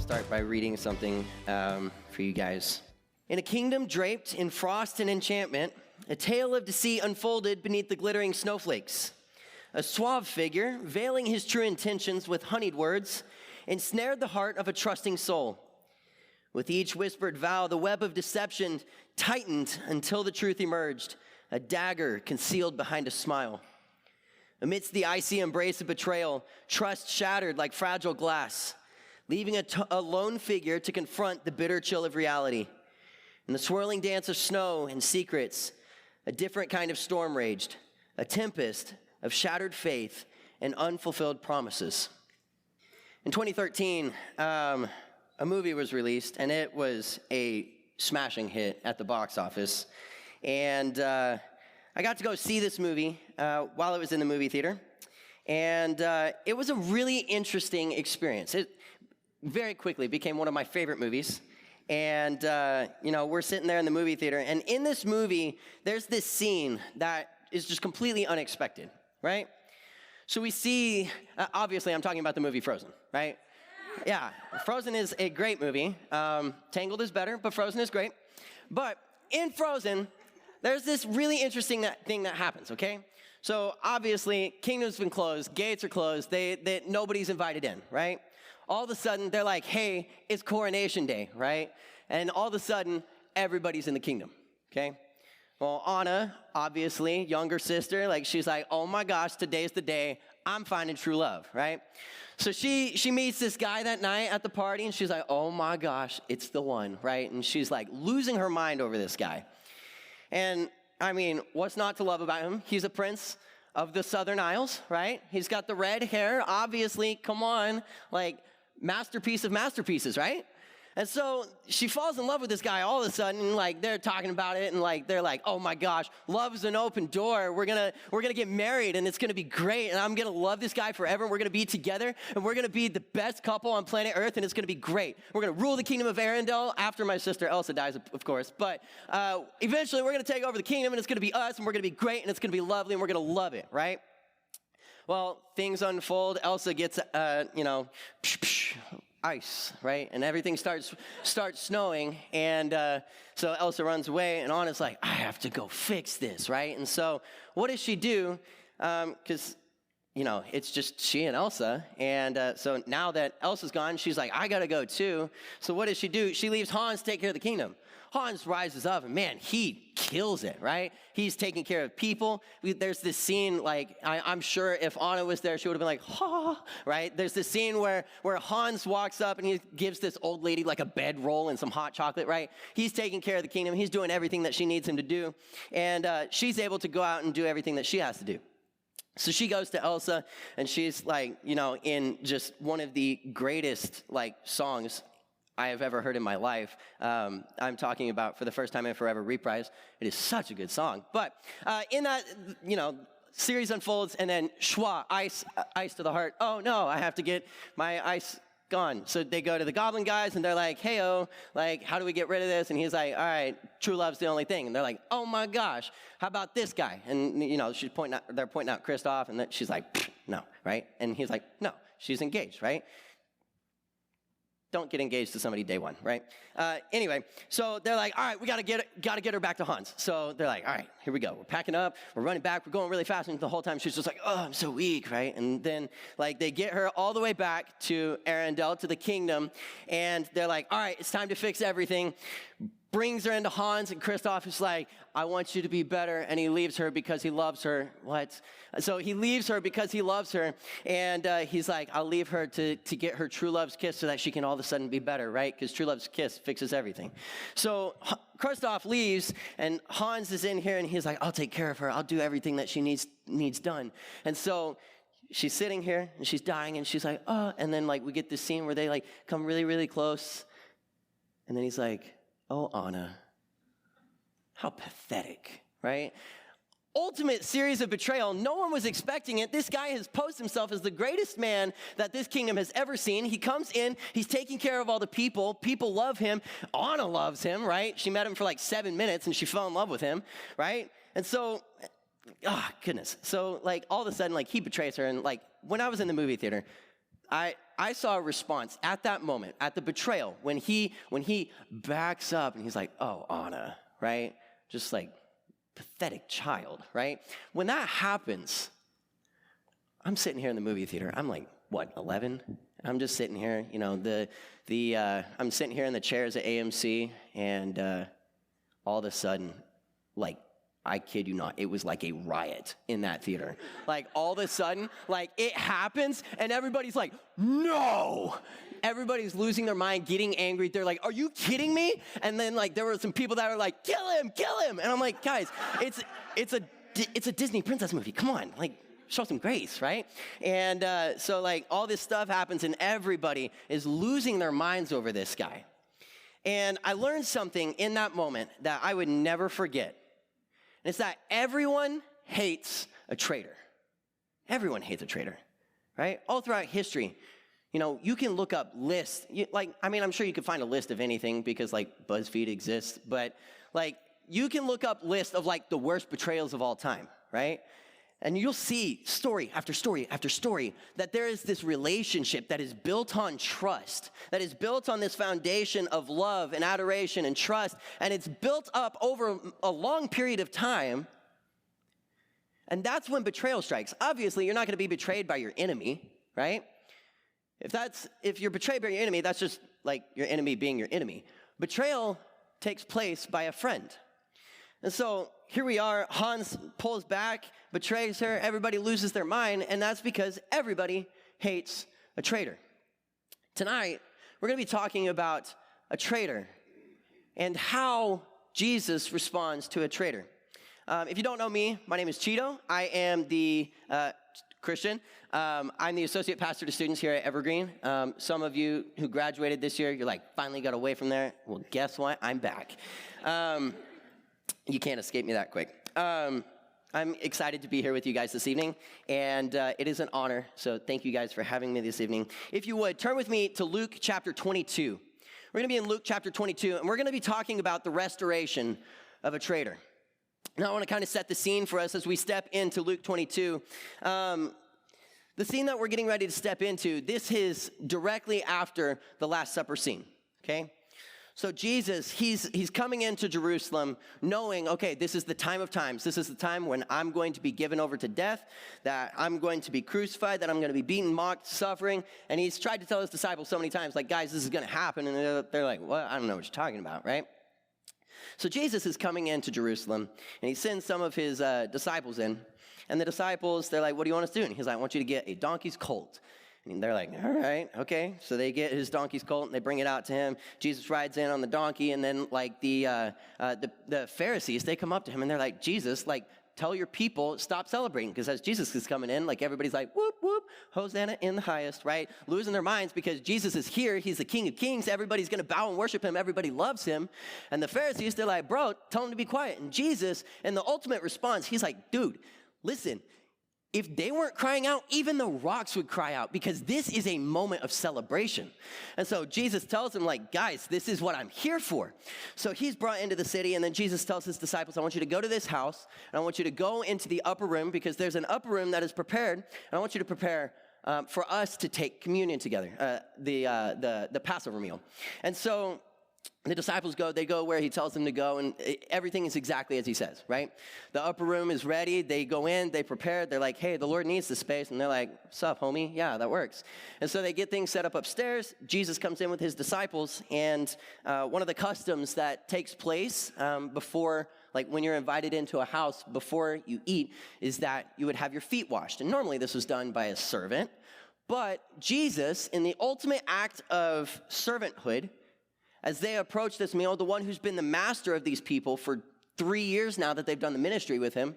start by reading something for you guys. In a kingdom draped in frost and enchantment, a tale of deceit unfolded beneath the glittering snowflakes. A suave figure, veiling his true intentions with honeyed words, ensnared the heart of a trusting soul. With each whispered vow, the web of deception tightened until the truth emerged, a dagger concealed behind a smile. Amidst the icy embrace of betrayal, trust shattered like fragile glass, leaving a lone figure to confront the bitter chill of reality. In the swirling dance of snow and secrets, a different kind of storm raged, a tempest of shattered faith and unfulfilled promises. In 2013, a movie was released, and it was a smashing hit at the box office. And I got to go see this movie while it was in the movie theater. And it was a really interesting experience. It very quickly became one of my favorite movies. And, we're sitting there in the movie theater. And in this movie, there's this scene that is just completely unexpected, right? So we see, obviously, I'm talking about the movie Frozen, right? Yeah, Frozen is a great movie. Tangled is better, but Frozen is great. But in Frozen, there's this really interesting thing that happens, okay? So obviously, kingdom's been closed, gates are closed, nobody's invited in, right? All of a sudden, they're like, hey, it's coronation day, right? And all of a sudden, everybody's in the kingdom, okay? Well, Anna, obviously, younger sister, she's like, oh my gosh, today's the day I'm finding true love, right? So she meets this guy that night at the party, and she's like, oh my gosh, it's the one, right? And she's like losing her mind over this guy. And I mean, what's not to love about him? He's a prince of the Southern Isles, right? He's got the red hair, obviously, come on, masterpiece of masterpieces, right? And so she falls in love with this guy all of a sudden, and they're talking about it, and they're like, oh my gosh, love is an open door. We're gonna get married, and it's gonna be great, and I'm gonna love this guy forever, and we're gonna be together, and we're gonna be the best couple on planet Earth, and it's gonna be great. We're gonna rule the kingdom of Arendelle after my sister Elsa dies, of course, but eventually we're gonna take over the kingdom, and it's gonna be us, and we're gonna be great, and it's gonna be lovely, and we're gonna love it, right? Well, things unfold. Elsa gets, ice, right? And everything starts snowing. And so Elsa runs away, and Anna's like, I have to go fix this, right? And so what does she do? Because, it's just she and Elsa. And so now that Elsa's gone, she's like, I got to go too. So what does she do? She leaves Hans to take care of the kingdom. Hans rises up, and man, he kills it, right? He's taking care of people. There's this scene, I'm sure if Anna was there, she would have been like, ha, right? There's this scene where Hans walks up, and he gives this old lady a bedroll and some hot chocolate, right? He's taking care of the kingdom. He's doing everything that she needs him to do. And she's able to go out and do everything that she has to do. So she goes to Elsa, and she's in just one of the greatest songs I have ever heard in my life. I'm talking about For the First Time and Forever Reprise. It is such a good song. But in that, series unfolds, and then shwa, ice to the heart. Oh no, I have to get my ice gone. So they go to the goblin guys, and they're like, hey-o, how do we get rid of this? And he's like, all right, true love's the only thing. And they're like, oh my gosh, how about this guy? And they're pointing out Kristoff, and she's like, no, right? And he's like, no, she's engaged, right? Don't get engaged to somebody day one, right? Anyway, so they're like, all right, we gotta get her back to Hans. So they're like, all right, here we go. We're packing up, we're running back, we're going really fast, and the whole time she's just like, oh, I'm so weak, right? And then they get her all the way back to Arendelle, to the kingdom, and they're like, all right, it's time to fix everything. Brings her into Hans, and Kristoff is like, I want you to be better, and he leaves her because he loves her. What? So he leaves her because he loves her, and he's like, I'll leave her to get her true love's kiss so that she can all of a sudden be better, right? Because true love's kiss fixes everything. So Kristoff leaves, and Hans is in here, and he's like, I'll take care of her. I'll do everything that she needs done. And so she's sitting here, and she's dying, and she's like, oh, and then we get this scene where they come really, really close, and then he's like, oh, Anna, how pathetic, right? Ultimate series of betrayal. No one was expecting it. This guy has posed himself as the greatest man that this kingdom has ever seen. He comes in, he's taking care of all the people. People love him. Anna loves him, right? She met him for 7 minutes, and she fell in love with him, right? And so, goodness. So, all of a sudden, he betrays her. And, when I was in the movie theater, I saw a response at that moment, at the betrayal, when he backs up and he's like, oh, Anna, right? Just like pathetic child, right? When that happens, I'm sitting here in the movie theater. I'm like, what, 11? I'm just sitting here, you know, I'm sitting here in the chairs at AMC, and all of a sudden, like, I kid you not, it was like a riot in that theater. Like, all of a sudden, like, it happens, and everybody's like, no! Everybody's losing their mind, getting angry. They're like, are you kidding me? And then, like, there were some people that were like, kill him! And I'm like, guys, it's a Disney princess movie. Come on, like, show some grace, right? And so, like, all this stuff happens, and everybody is losing their minds over this guy. And I learned something in that moment that I would never forget. And it's that everyone hates a traitor. Everyone hates a traitor, right? All throughout history, you know, you can look up lists. I'm sure you could find a list of anything because, like, BuzzFeed exists. But, like, you can look up lists of, like, the worst betrayals of all time, right? And you'll see story after story after story that there is this relationship that is built on trust, that is built on this foundation of love and adoration and trust, and it's built up over a long period of time. And that's when betrayal strikes. Obviously, you're not going to be betrayed by your enemy, right? If you're betrayed by your enemy, that's just like your enemy being your enemy. Betrayal takes place by a friend. And so here we are, Hans pulls back, betrays her, everybody loses their mind, and that's because everybody hates a traitor. Tonight, we're going to be talking about a traitor and how Jesus responds to a traitor. If you don't know me, my name is Cheeto. I am the Christian. I'm the associate pastor to students here at Evergreen. Some of you who graduated this year, you're like, finally got away from there. Well, guess what? I'm back. You can't escape me that quick. I'm excited to be here with you guys this evening, and it is an honor, so thank you guys for having me this evening. If you would, turn with me to Luke chapter 22. We're going to be in Luke chapter 22, and we're going to be talking about the restoration of a traitor. Now, I want to kind of set the scene for us as we step into Luke 22. The scene that we're getting ready to step into, this is directly after the Last Supper scene, okay? So Jesus, he's coming into Jerusalem knowing, okay, this is the time of times. This is the time when I'm going to be given over to death, that I'm going to be crucified, that I'm going to be beaten, mocked, suffering. And he's tried to tell his disciples so many times, like, guys, this is going to happen. And they're like, well, I don't know what you're talking about, right? So Jesus is coming into Jerusalem, and he sends some of his disciples in. And the disciples, they're like, what do you want us to do? And he's like, I want you to get a donkey's colt. And they're like, all right, okay. So they get his donkey's colt and they bring it out to him. Jesus rides in on the donkey, and then like the Pharisees, they come up to him and they're like, Jesus, like, tell your people, stop celebrating. Because as Jesus is coming in, like, everybody's like, whoop, whoop, Hosanna in the highest, right? Losing their minds because Jesus is here. He's the King of Kings. Everybody's going to bow and worship him. Everybody loves him. And the Pharisees, they're like, bro, tell him to be quiet. And Jesus, in the ultimate response, he's like, dude, listen, if they weren't crying out, even the rocks would cry out, because this is a moment of celebration. And so Jesus tells them, like, guys, this is what I'm here for. So he's brought into the city, and then Jesus tells his disciples, I want you to go to this house, and I want you to go into the upper room, because there's an upper room that is prepared, and I want you to prepare for us to take communion together, the Passover meal. And so the disciples they go where he tells them to go, and everything is exactly as he says, right? The upper room is ready. They go in, they prepare. They're like, hey, the Lord needs this space. And they're like, what's up, homie? Yeah, that works. And so they get things set up upstairs. Jesus comes in with his disciples, and one of the customs that takes place before, like when you're invited into a house before you eat, is that you would have your feet washed. And normally this was done by a servant, but Jesus, in the ultimate act of servanthood, as they approach this meal, the one who's been the master of these people for 3 years now that they've done the ministry with him,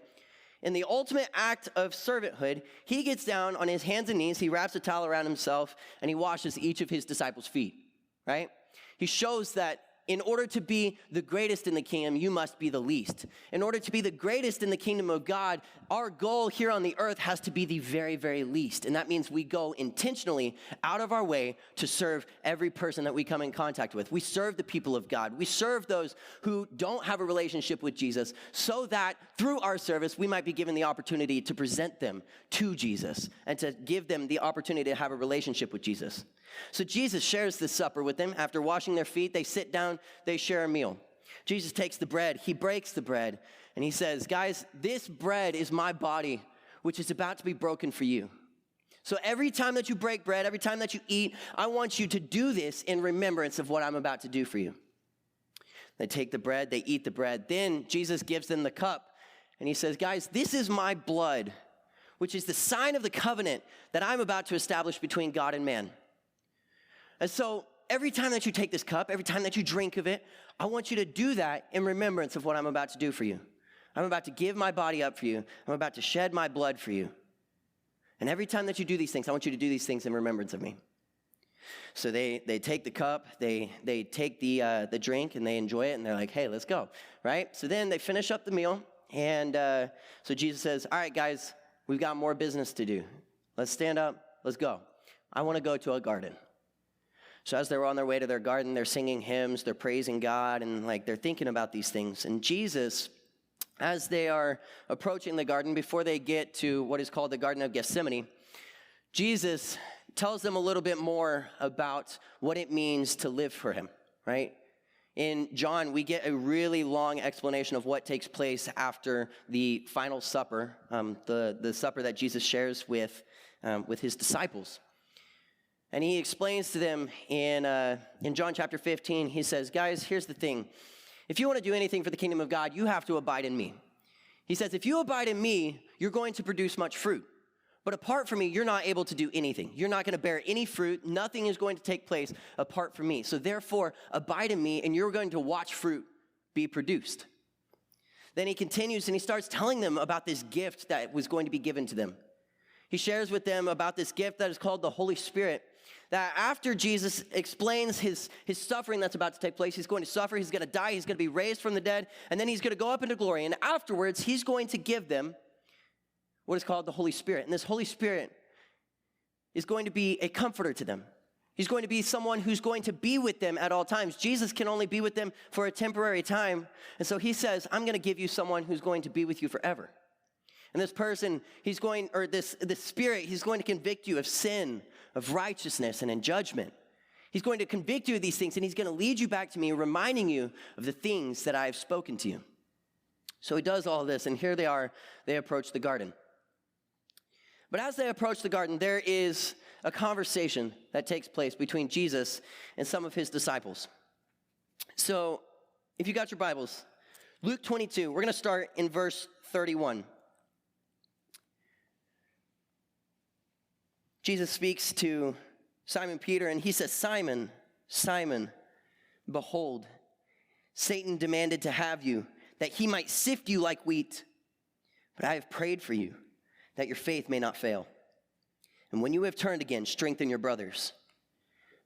in the ultimate act of servanthood, he gets down on his hands and knees, he wraps a towel around himself, and he washes each of his disciples' feet, right? He shows that in order to be the greatest in the kingdom, you must be the least. In order to be the greatest in the kingdom of God, our goal here on the earth has to be the very, very least. And that means we go intentionally out of our way to serve every person that we come in contact with. We serve the people of God. We serve those who don't have a relationship with Jesus so that through our service, we might be given the opportunity to present them to Jesus and to give them the opportunity to have a relationship with Jesus. So Jesus shares this supper with them. After washing their feet, they sit down, they share a meal. Jesus takes the bread, he breaks the bread, and he says, guys, this bread is my body, which is about to be broken for you. So every time that you break bread, every time that you eat, I want you to do this in remembrance of what I'm about to do for you. They take the bread, they eat the bread. Then Jesus gives them the cup, and he says, guys, this is my blood, which is the sign of the covenant that I'm about to establish between God and man. And so every time that you take this cup, every time that you drink of it, I want you to do that in remembrance of what I'm about to do for you. I'm about to give my body up for you. I'm about to shed my blood for you. And every time that you do these things, I want you to do these things in remembrance of me. So they take the cup, they take the drink, and they enjoy it, and they're like, hey, let's go, right? So then they finish up the meal, and so Jesus says, all right, guys, we've got more business to do. Let's stand up, let's go. I want to go to a garden. So as they're on their way to their garden, they're singing hymns, they're praising God, and they're thinking about these things. And Jesus, as they are approaching the garden, before they get to what is called the Garden of Gethsemane, Jesus tells them a little bit more about what it means to live for him, right? In John, we get a really long explanation of what takes place after the final supper, the supper that Jesus shares with his disciples. And he explains to them in John chapter 15, he says, guys, here's the thing. If you want to do anything for the kingdom of God, you have to abide in me. He says, if you abide in me, you're going to produce much fruit. But apart from me, you're not able to do anything. You're not going to bear any fruit. Nothing is going to take place apart from me. So therefore, abide in me, and you're going to watch fruit be produced. Then he continues, and he starts telling them about this gift that was going to be given to them. He shares with them about this gift that is called the Holy Spirit, that after Jesus explains his suffering that's about to take place, he's going to suffer, he's going to die, he's going to be raised from the dead, and then he's going to go up into glory. And afterwards, he's going to give them what is called the Holy Spirit. And this Holy Spirit is going to be a comforter to them. He's going to be someone who's going to be with them at all times. Jesus can only be with them for a temporary time. And so he says, I'm going to give you someone who's going to be with you forever. And this person, this Spirit, he's going to convict you of sin, of righteousness, and in judgment. He's going to convict you of these things, and he's going to lead you back to me, reminding you of the things that I have spoken to you. So he does all this, and here they are. They approach the garden. But as they approach the garden, there is a conversation that takes place between Jesus and some of his disciples. So if you got your Bibles, Luke 22, we're going to start in verse 31. Jesus speaks to Simon Peter, and he says, Simon, Simon, behold, Satan demanded to have you, that he might sift you like wheat. But I have prayed for you, that your faith may not fail. And when you have turned again, strengthen your brothers.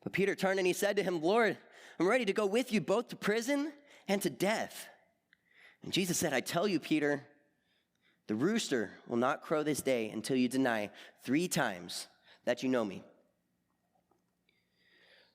But Peter turned and he said to him, Lord, I'm ready to go with you both to prison and to death. And Jesus said, I tell you, Peter, the rooster will not crow this day until you deny 3 times that you know me.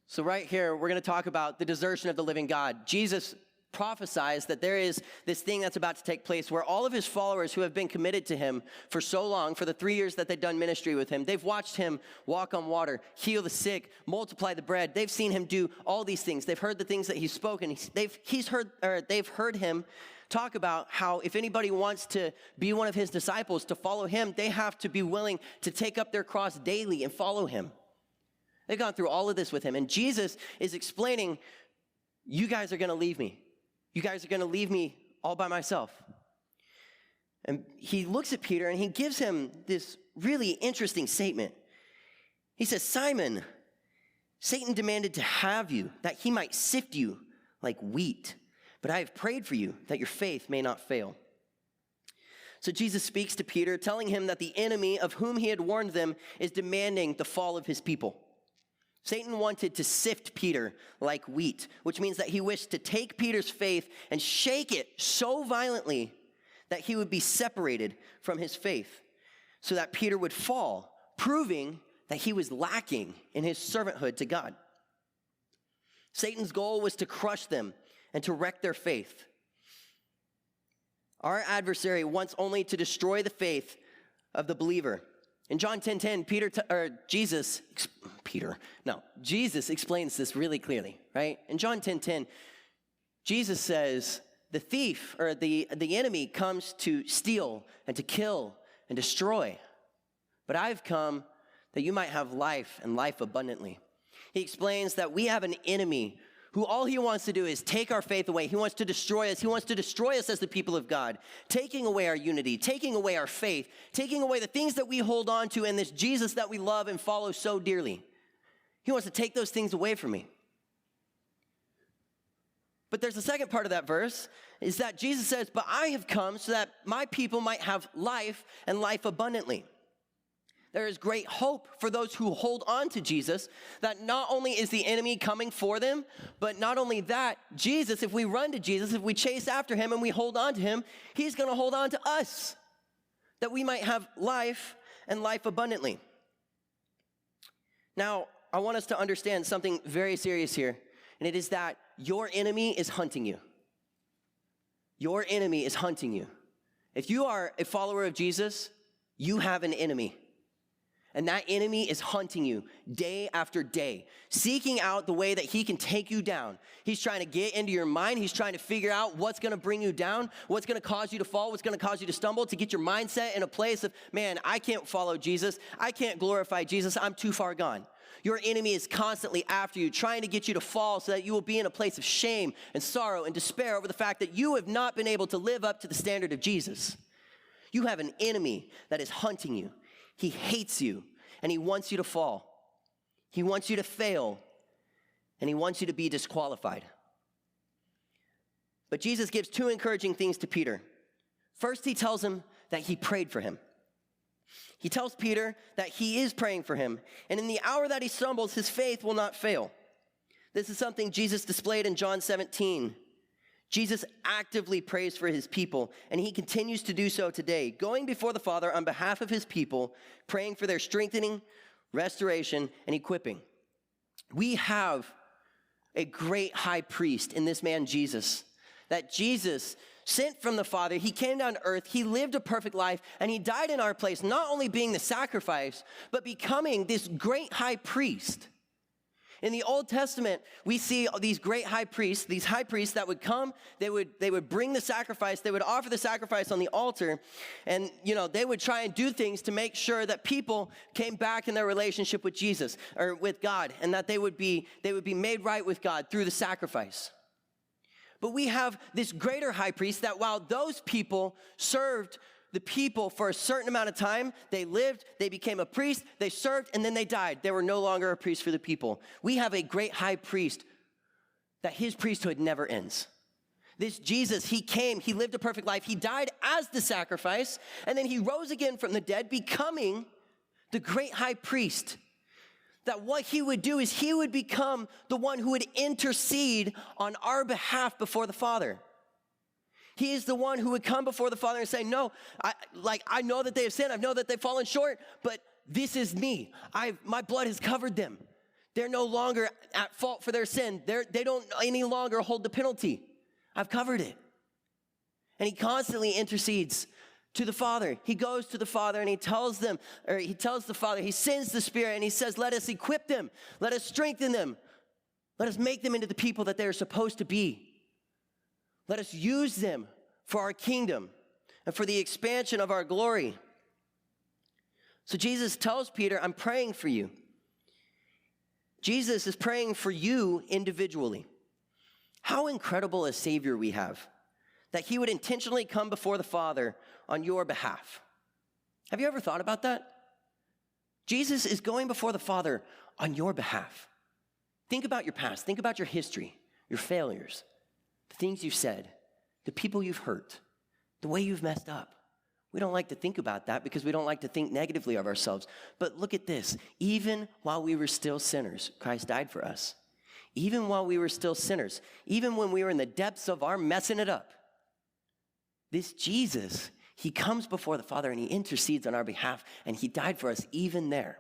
So right here, we're going to talk about the desertion of the living God. Jesus prophesies that there is this thing that's about to take place where all of his followers who have been committed to him for so long, for the 3 years that they've done ministry with him, they've watched him walk on water, heal the sick, multiply the bread. They've seen him do all these things. They've heard the things that he's spoken. They've heard him talk about how if anybody wants to be one of his disciples, to follow him, they have to be willing to take up their cross daily and follow him. They've gone through all of this with him. And Jesus is explaining, you guys are going to leave me. You guys are going to leave me all by myself. And he looks at Peter and he gives him this really interesting statement. He says, Simon, Satan demanded to have you, that he might sift you like wheat. But I have prayed for you, that your faith may not fail. So Jesus speaks to Peter, telling him that the enemy of whom he had warned them is demanding the fall of his people. Satan wanted to sift Peter like wheat, which means that he wished to take Peter's faith and shake it so violently that he would be separated from his faith, so that Peter would fall, proving that he was lacking in his servanthood to God. Satan's goal was to crush them and to wreck their faith. Our adversary wants only to destroy the faith of the believer. In John 10:10, Jesus explains this really clearly, right? In John 10:10, Jesus says, the thief or the enemy comes to steal and to kill and destroy. But I've come that you might have life and life abundantly. He explains that we have an enemy who all he wants to do is take our faith away. He wants to destroy us. He wants to destroy us as the people of God, taking away our unity, taking away our faith, taking away the things that we hold on to and this Jesus that we love and follow so dearly. He wants to take those things away from me. But there's the second part of that verse, is that Jesus says, but I have come so that my people might have life and life abundantly. There is great hope for those who hold on to Jesus, that not only is the enemy coming for them, but not only that, Jesus, if we run to Jesus, if we chase after him and we hold on to him, he's going to hold on to us, that we might have life and life abundantly. Now, I want us to understand something very serious here, and it is that your enemy is hunting you. Your enemy is hunting you. If you are a follower of Jesus, you have an enemy. And that enemy is hunting you day after day, seeking out the way that he can take you down. He's trying to get into your mind. He's trying to figure out what's going to bring you down, what's going to cause you to fall, what's going to cause you to stumble, to get your mindset in a place of, man, I can't follow Jesus. I can't glorify Jesus. I'm too far gone. Your enemy is constantly after you, trying to get you to fall so that you will be in a place of shame and sorrow and despair over the fact that you have not been able to live up to the standard of Jesus. You have an enemy that is hunting you. He hates you, and he wants you to fall. He wants you to fail, and he wants you to be disqualified. But Jesus gives two encouraging things to Peter. First, he tells him that he prayed for him. He tells Peter that he is praying for him, and in the hour that he stumbles, his faith will not fail. This is something Jesus displayed in John 17. Jesus actively prays for his people, and he continues to do so today, going before the Father on behalf of his people, praying for their strengthening, restoration, and equipping. We have a great high priest in this man, Jesus, that Jesus sent from the Father. He came down to earth, he lived a perfect life, and he died in our place, not only being the sacrifice, but becoming this great high priest. In the Old Testament, we see these great high priests that would come, they would bring the sacrifice, they would offer the sacrifice on the altar, and they would try and do things to make sure that people came back in their relationship with Jesus or with God, and that they would be made right with God through the sacrifice. But we have this greater high priest that while those people served the people for a certain amount of time, they lived, they became a priest, they served, and then they died. They were no longer a priest for the people. We have a great high priest that his priesthood never ends. This Jesus, he came, he lived a perfect life, he died as the sacrifice, and then he rose again from the dead, becoming the great high priest. That what he would do is he would become the one who would intercede on our behalf before the Father. He is the one who would come before the Father and say, no, I know that they have sinned. I know that they've fallen short, but this is me. My blood has covered them. They're no longer at fault for their sin. They don't any longer hold the penalty. I've covered it. And he constantly intercedes to the Father. He goes to the Father and he tells the Father, he sends the Spirit and he says, let us equip them. Let us strengthen them. Let us make them into the people that they're supposed to be. Let us use them for our kingdom and for the expansion of our glory. So Jesus tells Peter, I'm praying for you. Jesus is praying for you individually. How incredible a Savior we have, that he would intentionally come before the Father on your behalf. Have you ever thought about that? Jesus is going before the Father on your behalf. Think about your past. Think about your history, your failures, the things you've said, the people you've hurt, the way you've messed up. We don't like to think about that because we don't like to think negatively of ourselves. But look at this. Even while we were still sinners, Christ died for us. Even while we were still sinners, even when we were in the depths of our messing it up, this Jesus, he comes before the Father and he intercedes on our behalf, and he died for us even there.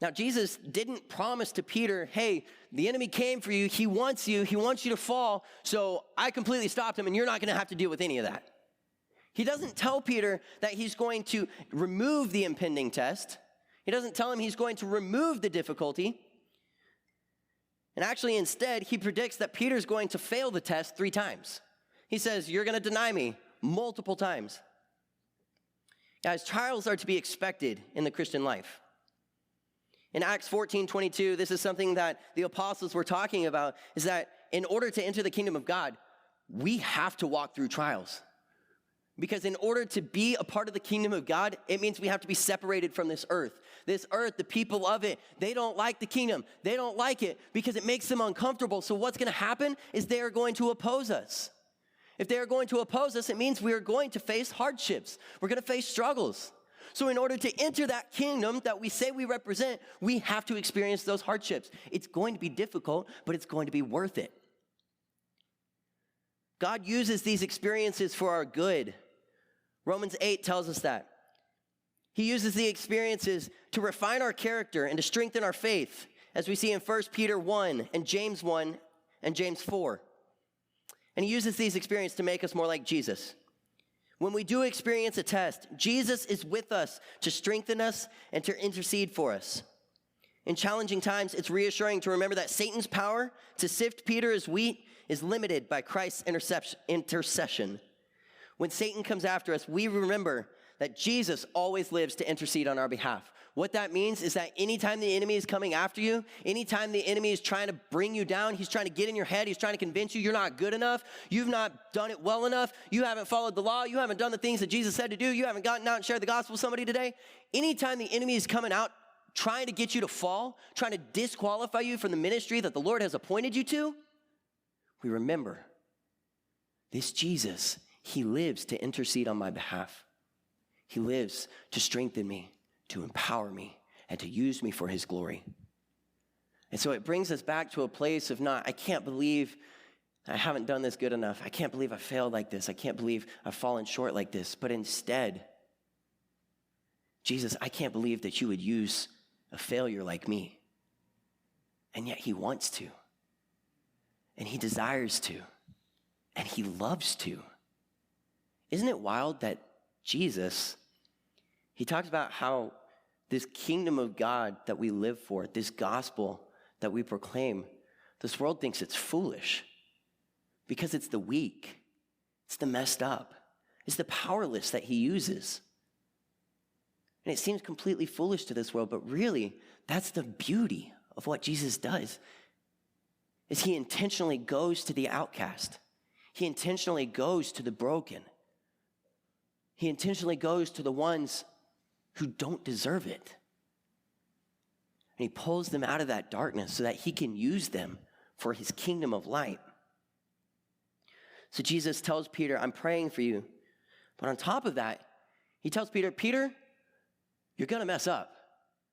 Now, Jesus didn't promise to Peter, hey, the enemy came for you, he wants you to fall, so I completely stopped him and you're not going to have to deal with any of that. He doesn't tell Peter that he's going to remove the impending test. He doesn't tell him he's going to remove the difficulty. And actually, instead, he predicts that Peter's going to fail the test 3 times. He says, you're going to deny me multiple times. Guys, trials are to be expected in the Christian life. In Acts 14:22, this is something that the apostles were talking about, is that in order to enter the kingdom of God, we have to walk through trials. Because in order to be a part of the kingdom of God, it means we have to be separated from this earth. This earth, the people of it, they don't like the kingdom. They don't like it because it makes them uncomfortable. So what's going to happen is they are going to oppose us. If they are going to oppose us, it means we are going to face hardships. We're going to face struggles. So in order to enter that kingdom that we say we represent, we have to experience those hardships. It's going to be difficult, but it's going to be worth it. God uses these experiences for our good. Romans 8 tells us that. He uses the experiences to refine our character and to strengthen our faith, as we see in 1 Peter 1 and James 1 and James 4. And he uses these experiences to make us more like Jesus. When we do experience a test, Jesus is with us to strengthen us and to intercede for us. In challenging times, it's reassuring to remember that Satan's power to sift Peter as wheat is limited by Christ's intercession. When Satan comes after us, we remember that Jesus always lives to intercede on our behalf. What that means is that anytime the enemy is coming after you, anytime the enemy is trying to bring you down, he's trying to get in your head, he's trying to convince you you're not good enough, you've not done it well enough, you haven't followed the law, you haven't done the things that Jesus said to do, you haven't gotten out and shared the gospel with somebody today. Anytime the enemy is coming out trying to get you to fall, trying to disqualify you from the ministry that the Lord has appointed you to, we remember this Jesus, he lives to intercede on my behalf. He lives to strengthen me, to empower me, and to use me for his glory. And so it brings us back to a place of I can't believe I haven't done this good enough. I can't believe I failed like this. I can't believe I've fallen short like this. But instead, Jesus, I can't believe that you would use a failure like me. And yet he wants to. And he desires to. And he loves to. Isn't it wild that Jesus, he talks about how this kingdom of God that we live for, this gospel that we proclaim, this world thinks it's foolish because it's the weak, it's the messed up, it's the powerless that he uses. And it seems completely foolish to this world, but really, that's the beauty of what Jesus does, is he intentionally goes to the outcast. He intentionally goes to the broken. He intentionally goes to the ones who don't deserve it. And he pulls them out of that darkness so that he can use them for his kingdom of light. So Jesus tells Peter, I'm praying for you. But on top of that, he tells Peter, Peter, you're going to mess up.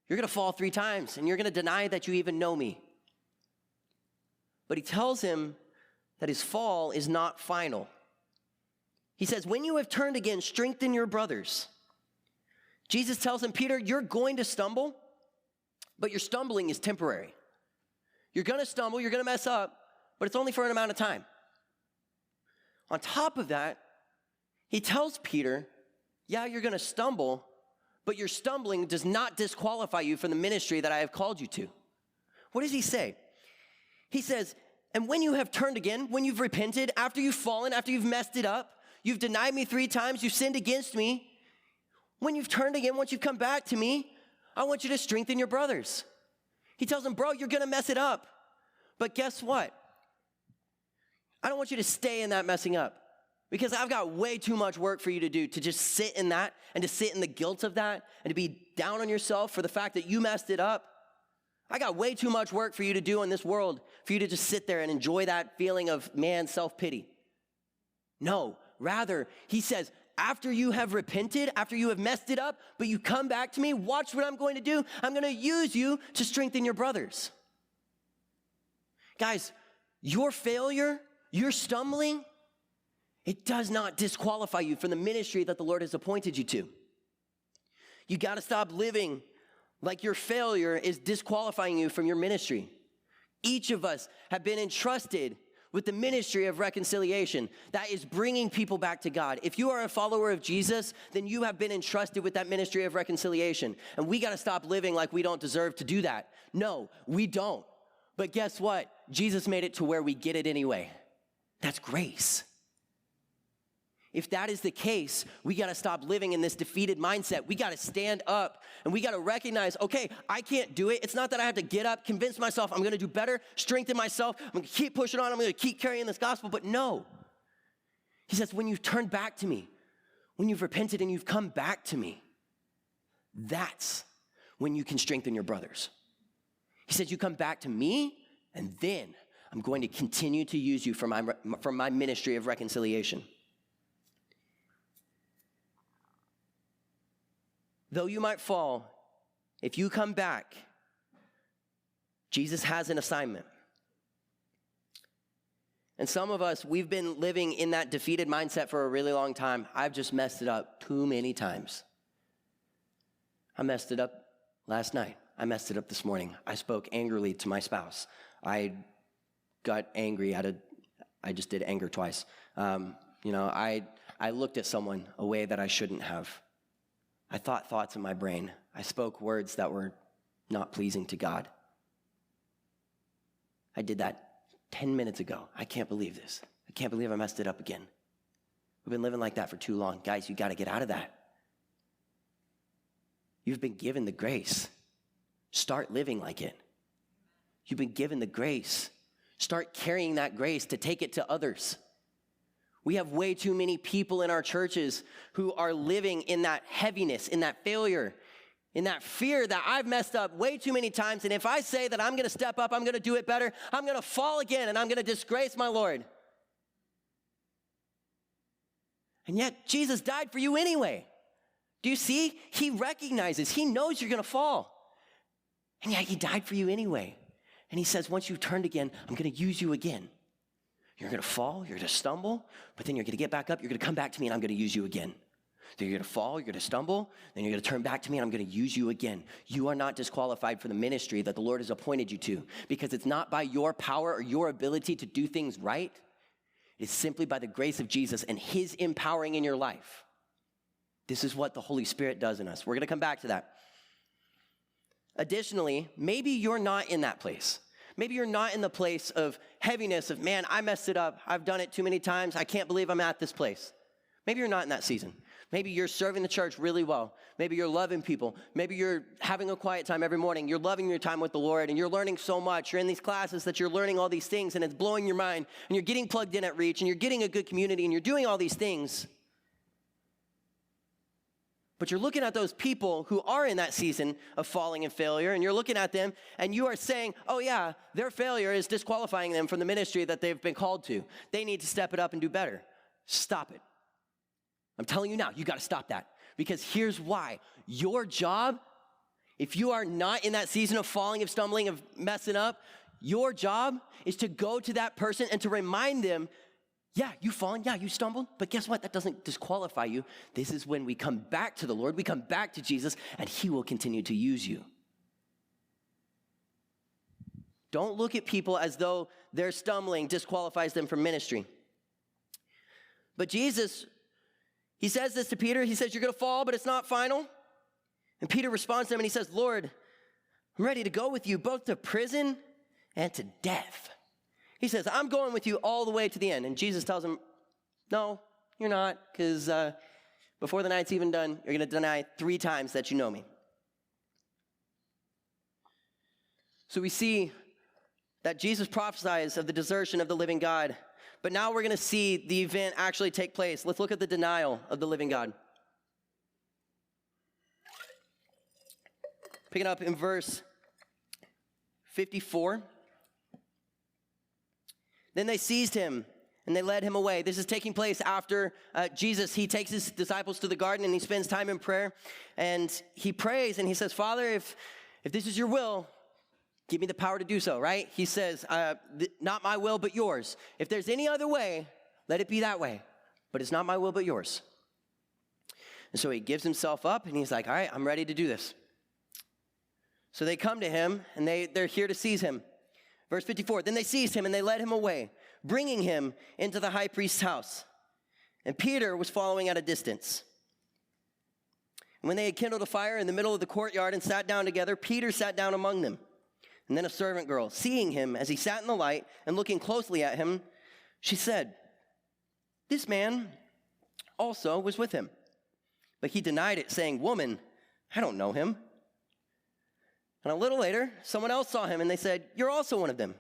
You're going to fall 3 times, and you're going to deny that you even know me. But he tells him that his fall is not final. He says, when you have turned again, strengthen your brothers. Jesus tells him, Peter, you're going to stumble, but your stumbling is temporary. You're going to stumble, you're going to mess up, but it's only for an amount of time. On top of that, he tells Peter, yeah, you're going to stumble, but your stumbling does not disqualify you from the ministry that I have called you to. What does he say? He says, and when you have turned again, when you've repented, after you've fallen, after you've messed it up, you've denied me 3 times, you've sinned against me, when you've turned again, once you've come back to me, I want you to strengthen your brothers. He tells them, bro, you're going to mess it up. But guess what? I don't want you to stay in that messing up, because I've got way too much work for you to do, to just sit in that and to sit in the guilt of that and to be down on yourself for the fact that you messed it up. I got way too much work for you to do in this world for you to just sit there and enjoy that feeling of, man, self-pity. No, rather, he says, after you have repented, after you have messed it up, but you come back to me, watch what I'm going to do. I'm going to use you to strengthen your brothers. Guys, your failure, your stumbling, it does not disqualify you from the ministry that the Lord has appointed you to. You got to stop living like your failure is disqualifying you from your ministry. Each of us have been entrusted with the ministry of reconciliation that is bringing people back to God. If you are a follower of Jesus, then you have been entrusted with that ministry of reconciliation. And we got to stop living like we don't deserve to do that. No, we don't. But guess what? Jesus made it to where we get it anyway. That's grace. If that is the case, we got to stop living in this defeated mindset. We got to stand up and we got to recognize, okay, I can't do it. It's not that I have to get up, convince myself I'm going to do better, strengthen myself. I'm going to keep pushing on. I'm going to keep carrying this gospel. But no. He says, when you've turned back to me, when you've repented and you've come back to me, that's when you can strengthen your brothers. He says, you come back to me and then I'm going to continue to use you for my ministry of reconciliation. Though you might fall, if you come back, Jesus has an assignment. And some of us, we've been living in that defeated mindset for a really long time. I've just messed it up too many times. I messed it up last night. I messed it up this morning. I spoke angrily to my spouse. I got angry I just did anger twice. I looked at someone a way that I shouldn't have. I thought thoughts in my brain. I spoke words that were not pleasing to God. I did that 10 minutes ago. I can't believe this. I can't believe I messed it up again. We've been living like that for too long. Guys, you got to get out of that. You've been given the grace. Start living like it. You've been given the grace. Start carrying that grace to take it to others. We have way too many people in our churches who are living in that heaviness, in that failure, in that fear that I've messed up way too many times. And if I say that I'm going to step up, I'm going to do it better, I'm going to fall again and I'm going to disgrace my Lord. And yet Jesus died for you anyway. Do you see? He recognizes, he knows you're going to fall. And yet he died for you anyway. And he says, once you've turned again, I'm going to use you again. You're going to fall, you're going to stumble, but then you're going to get back up, you're going to come back to me, and I'm going to use you again. Then you're going to fall, you're going to stumble, then you're going to turn back to me, and I'm going to use you again. You are not disqualified for the ministry that the Lord has appointed you to, because it's not by your power or your ability to do things right. It is simply by the grace of Jesus and his empowering in your life. This is what the Holy Spirit does in us. We're going to come back to that. Additionally, maybe you're not in that place. Maybe you're not in the place of heaviness of, man, I messed it up. I've done it too many times. I can't believe I'm at this place. Maybe you're not in that season. Maybe you're serving the church really well. Maybe you're loving people. Maybe you're having a quiet time every morning. You're loving your time with the Lord, and you're learning so much. You're in these classes that you're learning all these things, and it's blowing your mind, and you're getting plugged in at Reach, and you're getting a good community, and you're doing all these things. But you're looking at those people who are in that season of falling and failure, and you're looking at them, and you are saying, oh yeah, their failure is disqualifying them from the ministry that they've been called to. They need to step it up and do better. Stop it. I'm telling you now, you got to stop that. Because here's why. Your job, if you are not in that season of falling, of stumbling, of messing up, your job is to go to that person and to remind them, yeah, you've fallen, yeah, you stumbled, but guess what? That doesn't disqualify you. This is when we come back to the Lord, we come back to Jesus, and he will continue to use you. Don't look at people as though their stumbling disqualifies them from ministry. But Jesus, he says this to Peter. He says, you're going to fall, but it's not final. And Peter responds to him, and he says, Lord, I'm ready to go with you both to prison and to death. He says, I'm going with you all the way to the end. And Jesus tells him, no, you're not, because before the night's even done, you're going to deny 3 times that you know me. So we see that Jesus prophesies of the desertion of the living God. But now we're going to see the event actually take place. Let's look at the denial of the living God. Picking up in verse 54. Then they seized him and they led him away. This is taking place after Jesus. He takes his disciples to the garden and he spends time in prayer. And he prays and he says, Father, if this is your will, give me the power to do so, right? He says, not my will, but yours. If there's any other way, let it be that way. But it's not my will, but yours. And so he gives himself up and he's like, all right, I'm ready to do this. So they come to him and they're here to seize him. Verse 54, then they seized him and they led him away, bringing him into the high priest's house. And Peter was following at a distance. And when they had kindled a fire in the middle of the courtyard and sat down together, Peter sat down among them. And then a servant girl, seeing him as he sat in the light and looking closely at him, she said, this man also was with him. But he denied it, saying, woman, I don't know him. And a little later, someone else saw him and they said, you're also one of them.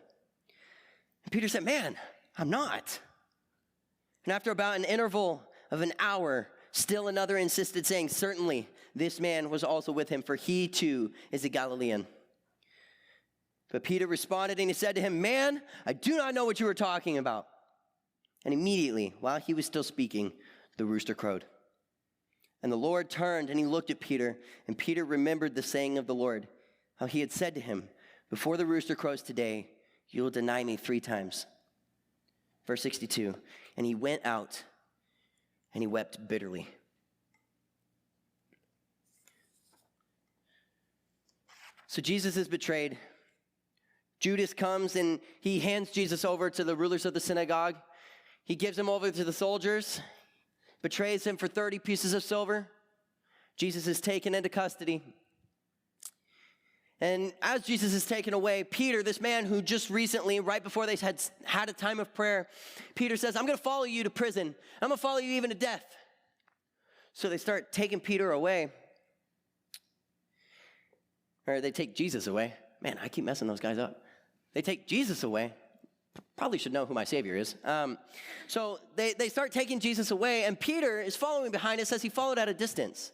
And Peter said, man, I'm not. And after about an interval of an hour, still another insisted, saying, certainly this man was also with him, for he too is a Galilean. But Peter responded and he said to him, man, I do not know what you are talking about. And immediately, while he was still speaking, the rooster crowed. And the Lord turned and he looked at Peter, and Peter remembered the saying of the Lord, how he had said to him, before the rooster crows today, you will deny me 3 times. Verse 62, and he went out and he wept bitterly. So Jesus is betrayed. Judas comes and he hands Jesus over to the rulers of the synagogue. He gives him over to the soldiers, betrays him for 30 pieces of silver. Jesus is taken into custody. And as Jesus is taken away, Peter, this man who just recently, right before they had a time of prayer, Peter says, I'm going to follow you to prison. I'm going to follow you even to death. So they start taking Peter away. Or they take Jesus away. Man, I keep messing those guys up. They take Jesus away. Probably should know who my Savior is. So they start taking Jesus away, and Peter is following behind. It says he followed at a distance.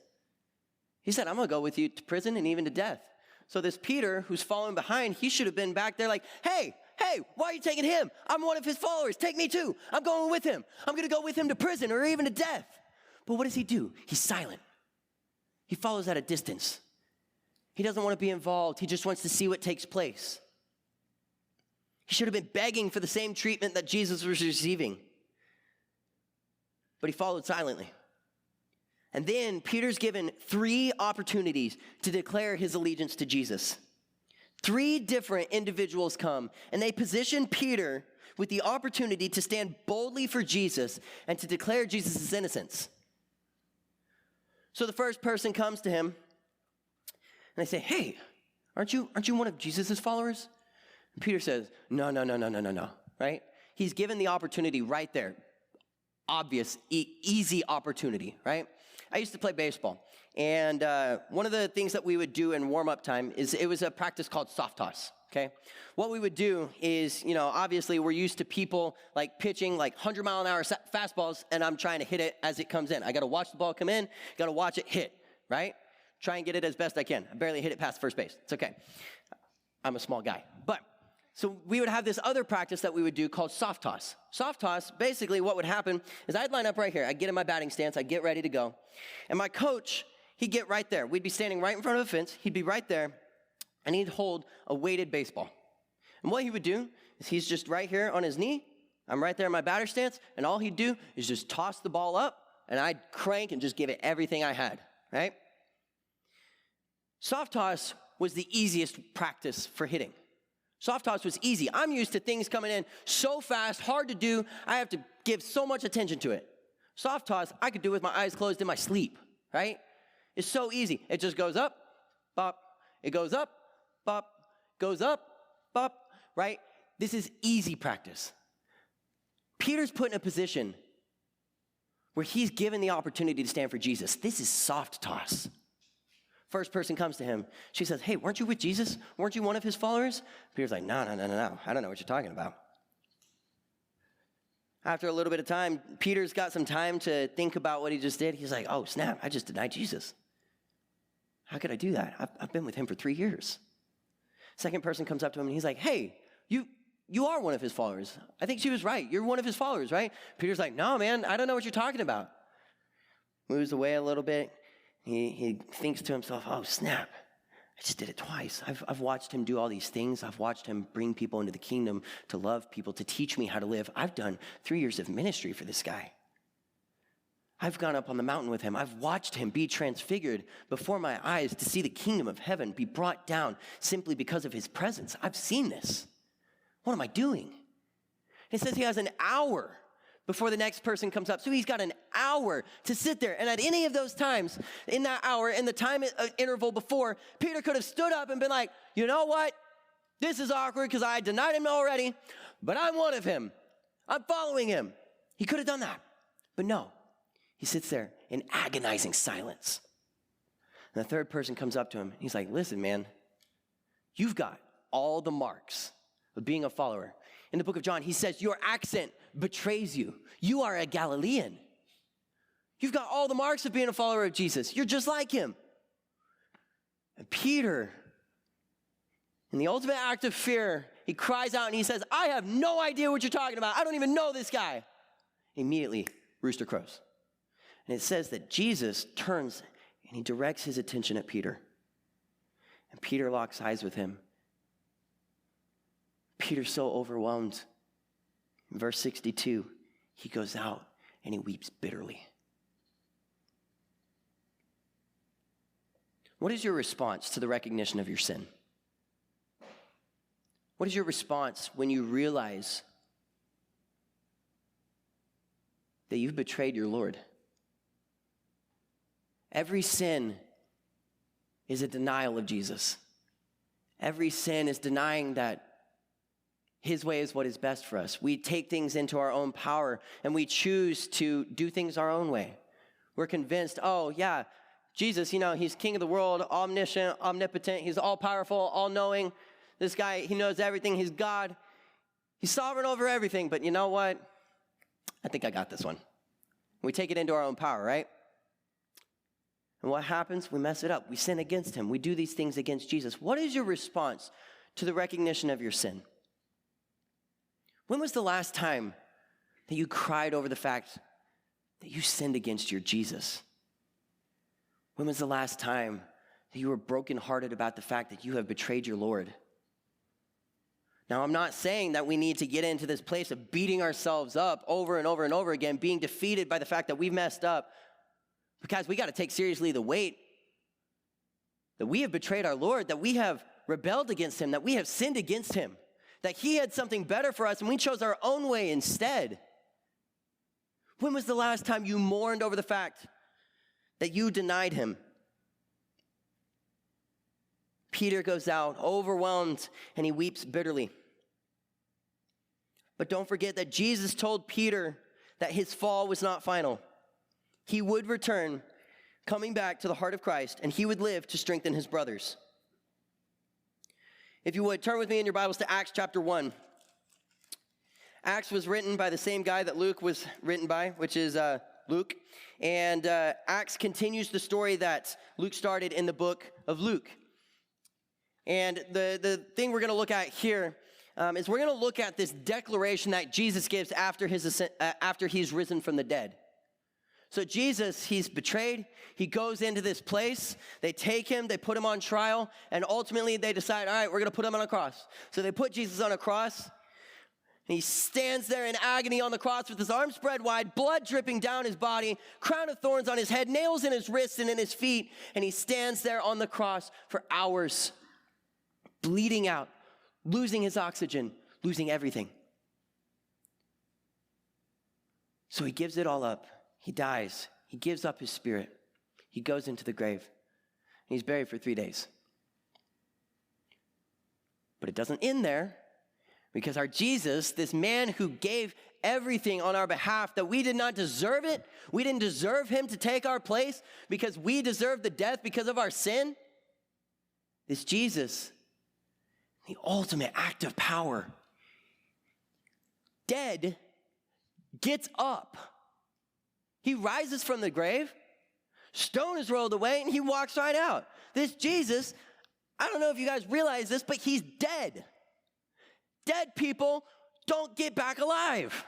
He said, I'm going to go with you to prison and even to death. So this Peter, who's following behind, he should have been back there like, hey, why are you taking him? I'm one of his followers. Take me too. I'm going with him. I'm going to go with him to prison or even to death. But what does he do? He's silent. He follows at a distance. He doesn't want to be involved. He just wants to see what takes place. He should have been begging for the same treatment that Jesus was receiving. But he followed silently. And then Peter's given 3 opportunities to declare his allegiance to Jesus. 3 different individuals come, and they position Peter with the opportunity to stand boldly for Jesus and to declare Jesus' innocence. So the first person comes to him, and they say, hey, aren't you one of Jesus' followers? And Peter says, no, right? He's given the opportunity right there. Obvious, easy opportunity, right? I used to play baseball, and one of the things that we would do in warm-up time is it was a practice called soft toss, okay? What we would do is, obviously we're used to people like pitching like 100-mile-an-hour fastballs, and I'm trying to hit it as it comes in. I got to watch the ball come in, got to watch it hit, right? Try and get it as best I can. I barely hit it past first base. It's okay. I'm a small guy. So we would have this other practice that we would do called soft toss. Soft toss, basically what would happen is I'd line up right here. I'd get in my batting stance. I'd get ready to go. And my coach, he'd get right there. We'd be standing right in front of a fence. He'd be right there, and he'd hold a weighted baseball. And what he would do is he's just right here on his knee. I'm right there in my batter stance, and all he'd do is just toss the ball up, and I'd crank and just give it everything I had, right? Soft toss was the easiest practice for hitting. Soft toss was easy. I'm used to things coming in so fast, hard to do. I have to give so much attention to it. Soft toss, I could do with my eyes closed in my sleep, right? It's so easy. It just goes up, bop. It goes up, bop. Goes up, bop, right? This is easy practice. Peter's put in a position where he's given the opportunity to stand for Jesus. This is soft toss. First person comes to him. She says, hey, weren't you with Jesus? Weren't you one of his followers? Peter's like, no. I don't know what you're talking about. After a little bit of time, Peter's got some time to think about what he just did. He's like, oh, snap, I just denied Jesus. How could I do that? I've been with him for 3 years. Second person comes up to him, and he's like, hey, you you are one of his followers. I think she was right. You're one of his followers, right? Peter's like, no, man, I don't know what you're talking about. Moves away a little bit. He thinks to himself, oh, snap. I just did it twice. I've watched him do all these things. I've watched him bring people into the kingdom, to love people, to teach me how to live. I've done 3 years of ministry for this guy. I've gone up on the mountain with him. I've watched him be transfigured before my eyes to see the kingdom of heaven be brought down simply because of his presence. I've seen this. What am I doing? It says he has an hour before the next person comes up. So he's got an hour to sit there. And at any of those times, in that hour, in the time interval before, Peter could have stood up and been like, you know what? This is awkward because I denied him already, but I'm one of him. I'm following him. He could have done that. But no, he sits there in agonizing silence. And the third person comes up to him. He's like, listen, man, you've got all the marks of being a follower. In the book of John, he says, your accent betrays you. You are a Galilean. You've got all the marks of being a follower of Jesus. You're just like him. And Peter, in the ultimate act of fear, he cries out and he says, I have no idea what you're talking about. I don't even know this guy. Immediately, rooster crows. And it says that Jesus turns and he directs his attention at Peter. And Peter locks eyes with him. Peter's so overwhelmed. In verse 62, he goes out and he weeps bitterly. What is your response to the recognition of your sin? What is your response when you realize that you've betrayed your Lord? Every sin is a denial of Jesus. Every sin is denying that his way is what is best for us. We take things into our own power and we choose to do things our own way. We're convinced, oh yeah, Jesus, he's king of the world, omniscient, omnipotent, he's all-powerful, all-knowing. This guy, he knows everything, he's God. He's sovereign over everything, but you know what? I think I got this one. We take it into our own power, right? And what happens? We mess it up. We sin against him. We do these things against Jesus. What is your response to the recognition of your sin? When was the last time that you cried over the fact that you sinned against your Jesus? When was the last time that you were brokenhearted about the fact that you have betrayed your Lord? Now, I'm not saying that we need to get into this place of beating ourselves up over and over and over again, being defeated by the fact that we've messed up, because we got to take seriously the weight that we have betrayed our Lord, that we have rebelled against him, that we have sinned against him, that he had something better for us and we chose our own way instead. When was the last time you mourned over the fact that you denied him? Peter goes out overwhelmed and he weeps bitterly. But don't forget that Jesus told Peter that his fall was not final. He would return, coming back to the heart of Christ, and he would live to strengthen his brothers. If you would, turn with me in your Bibles to Acts chapter 1. Acts was written by the same guy that Luke was written by, which is Luke. And Acts continues the story that Luke started in the book of Luke. And the thing we're going to look at here is we're going to look at this declaration that Jesus gives after he's risen from the dead. So Jesus, he's betrayed. He goes into this place. They take him, they put him on trial, and ultimately they decide, all right, we're going to put him on a cross. So they put Jesus on a cross, and he stands there in agony on the cross with his arms spread wide, blood dripping down his body, crown of thorns on his head, nails in his wrists and in his feet, and he stands there on the cross for hours, bleeding out, losing his oxygen, losing everything. So he gives it all up. He dies. He gives up his spirit. He goes into the grave. And he's buried for 3 days. But it doesn't end there, because our Jesus, this man who gave everything on our behalf, that we did not deserve it, we didn't deserve him to take our place because we deserved the death because of our sin. This Jesus, the ultimate act of power, dead, gets up. He rises from the grave, stone is rolled away, and he walks right out. This Jesus, I don't know if you guys realize this, but he's dead. Dead people don't get back alive.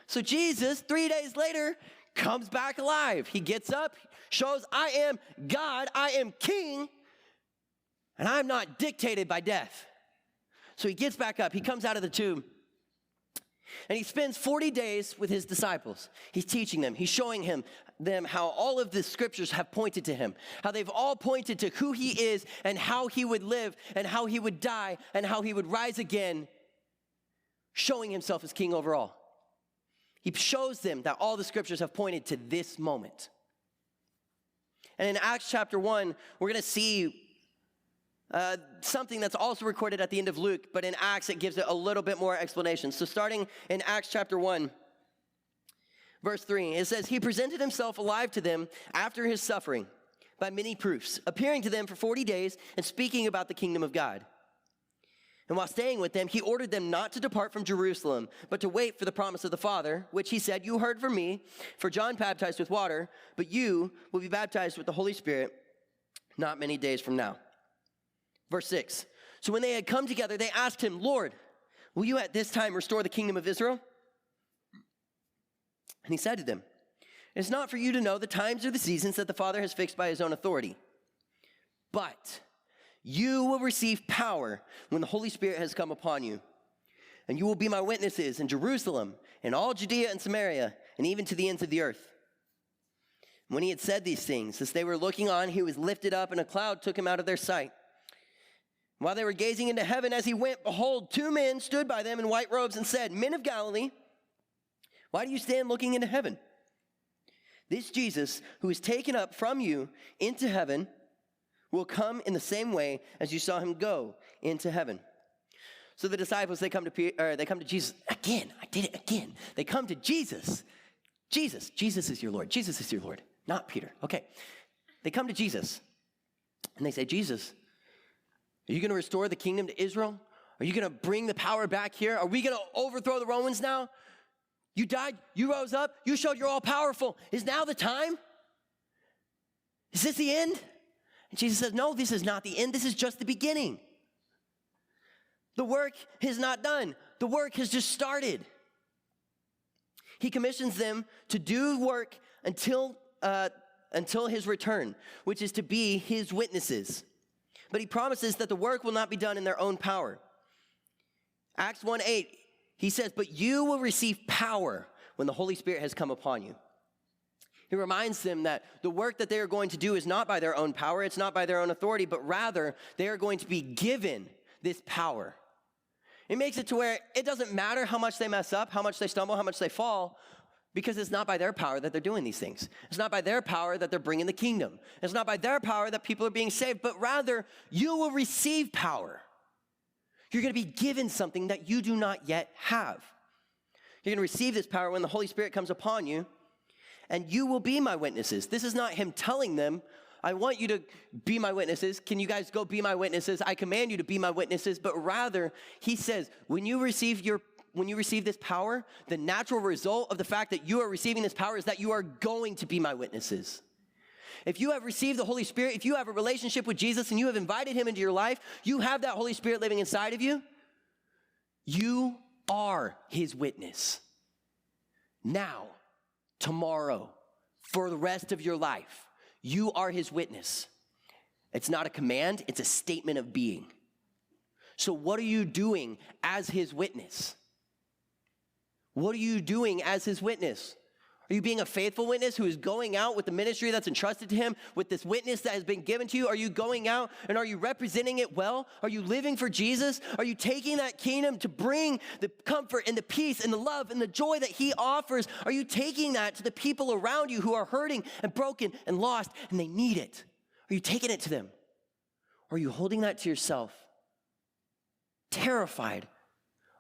So Jesus, 3 days later, comes back alive. He gets up, shows, I am God, I am king, and I'm not dictated by death. So he gets back up, he comes out of the tomb, and he spends 40 days with his disciples. He's teaching them, he's showing them how all of the scriptures have pointed to him, how they've all pointed to who he is and how he would live and how he would die and how he would rise again, showing himself as king over all. He shows them that all the scriptures have pointed to this moment. And in Acts chapter 1, we're going to see something that's also recorded at the end of Luke, but in Acts it gives it a little bit more explanation. So starting in Acts chapter 1, verse 3, it says, he presented himself alive to them after his suffering by many proofs, appearing to them for 40 days and speaking about the kingdom of God. And while staying with them, he ordered them not to depart from Jerusalem, but to wait for the promise of the Father, which he said, you heard from me, for John baptized with water, but you will be baptized with the Holy Spirit not many days from now. Verse 6, so when they had come together, they asked him, Lord, will you at this time restore the kingdom of Israel? And he said to them, it's not for you to know the times or the seasons that the Father has fixed by his own authority, but you will receive power when the Holy Spirit has come upon you. And you will be my witnesses in Jerusalem, in all Judea and Samaria, and even to the ends of the earth. When he had said these things, as they were looking on, he was lifted up, and a cloud took him out of their sight. While they were gazing into heaven as he went, behold, 2 men stood by them in white robes and said, Men of Galilee, why do you stand looking into heaven? This Jesus, who is taken up from you into heaven, will come in the same way as you saw him go into heaven. So the disciples, they come to Jesus again. I did it again. They come to Jesus. Jesus is your Lord. Jesus is your Lord, not Peter. Okay. They come to Jesus and they say, Jesus, are you going to restore the kingdom to Israel? Are you going to bring the power back here? Are we going to overthrow the Romans now? You died, you rose up, you showed you're all powerful. Is now the time? Is this the end? And Jesus says, no, this is not the end. This is just the beginning. The work is not done. The work has just started. He commissions them to do work until his return, which is to be his witnesses. But he promises that the work will not be done in their own power. Acts 1:8, he says, but you will receive power when the Holy Spirit has come upon you. He reminds them that the work that they are going to do is not by their own power, it's not by their own authority, but rather they are going to be given this power. It makes it to where it doesn't matter how much they mess up, how much they stumble, how much they fall, because it's not by their power that they're doing these things. It's not by their power that they're bringing the kingdom. It's not by their power that people are being saved, but rather you will receive power. You're going to be given something that you do not yet have. You're going to receive this power when the Holy Spirit comes upon you, and you will be my witnesses. This is not him telling them, I want you to be my witnesses. Can you guys go be my witnesses? I command you to be my witnesses. But rather, he says, when you receive this power, the natural result of the fact that you are receiving this power is that you are going to be my witnesses. If you have received the Holy Spirit, if you have a relationship with Jesus and you have invited him into your life, you have that Holy Spirit living inside of you, you are his witness. Now, tomorrow, for the rest of your life, you are his witness. It's not a command, it's a statement of being. So what are you doing as his witness? What are you doing as his witness? Are you being a faithful witness who is going out with the ministry that's entrusted to him, with this witness that has been given to you? Are you going out and are you representing it well? Are you living for Jesus? Are you taking that kingdom to bring the comfort and the peace and the love and the joy that he offers? Are you taking that to the people around you who are hurting and broken and lost and they need it? Are you taking it to them? Or are you holding that to yourself, terrified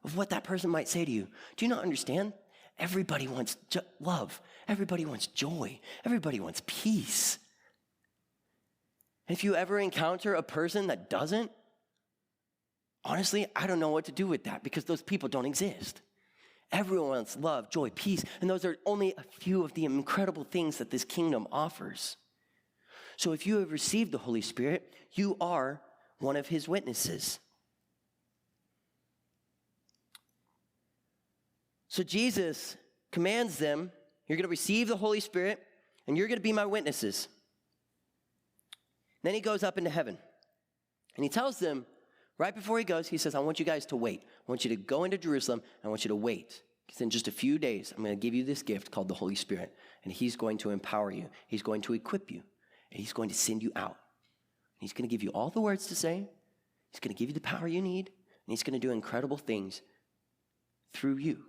of what that person might say to you? Do you not understand? Everybody wants love. Everybody wants joy. Everybody wants peace. If you ever encounter a person that doesn't, honestly, I don't know what to do with that because those people don't exist. Everyone wants love, joy, peace, and those are only a few of the incredible things that this kingdom offers. So if you have received the Holy Spirit, you are one of his witnesses. So Jesus commands them, you're going to receive the Holy Spirit, and you're going to be my witnesses. Then he goes up into heaven. And he tells them, right before he goes, he says, I want you guys to wait. I want you to go into Jerusalem. I want you to wait. Because in just a few days, I'm going to give you this gift called the Holy Spirit. And he's going to empower you. He's going to equip you. And he's going to send you out. And he's going to give you all the words to say. He's going to give you the power you need. And he's going to do incredible things through you.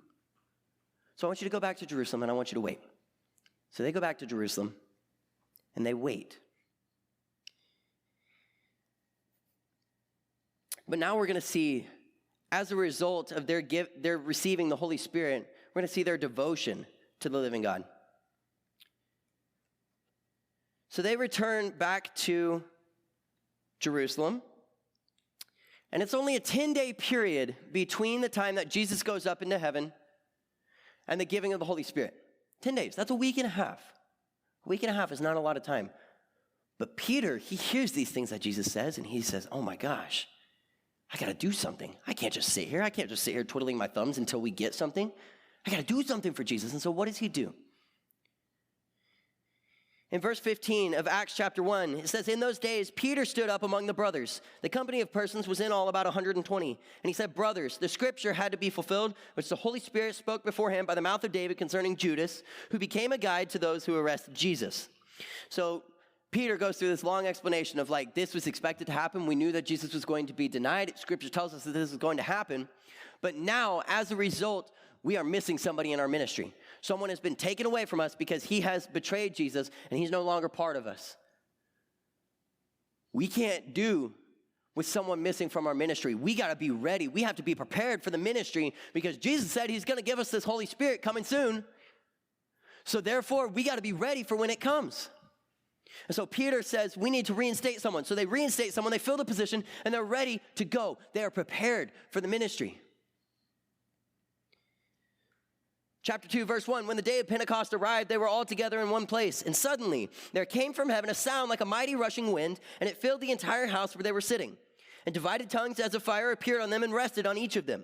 So I want you to go back to Jerusalem, and I want you to wait. So they go back to Jerusalem, and they wait. But now we're going to see, as a result of their receiving the Holy Spirit, we're going to see their devotion to the living God. So they return back to Jerusalem, and it's only a 10-day period between the time that Jesus goes up into heaven and the giving of the Holy Spirit. 10 days, that's a week and a half. A week and a half is not a lot of time. But Peter, he hears these things that Jesus says, and he says, oh my gosh, I got to do something. I can't just sit here. I can't just sit here twiddling my thumbs until we get something. I got to do something for Jesus. And so what does he do? In verse 15 of Acts chapter 1, it says, in those days, Peter stood up among the brothers. The company of persons was in all about 120. And he said, brothers, the scripture had to be fulfilled, which the Holy Spirit spoke beforehand by the mouth of David concerning Judas, who became a guide to those who arrested Jesus. So Peter goes through this long explanation of like, this was expected to happen. We knew that Jesus was going to be denied. Scripture tells us that this is going to happen. But now, as a result, we are missing somebody in our ministry. Someone has been taken away from us because he has betrayed Jesus and he's no longer part of us. We can't do with someone missing from our ministry. We got to be ready. We have to be prepared for the ministry because Jesus said he's going to give us this Holy Spirit coming soon. So therefore, we got to be ready for when it comes. And so Peter says, we need to reinstate someone. So they reinstate someone, they fill the position, and they're ready to go. They are prepared for the ministry. Chapter 2, verse 1, when the day of Pentecost arrived, they were all together in one place. And suddenly there came from heaven a sound like a mighty rushing wind, and it filled the entire house where they were sitting. And divided tongues as of fire appeared on them and rested on each of them.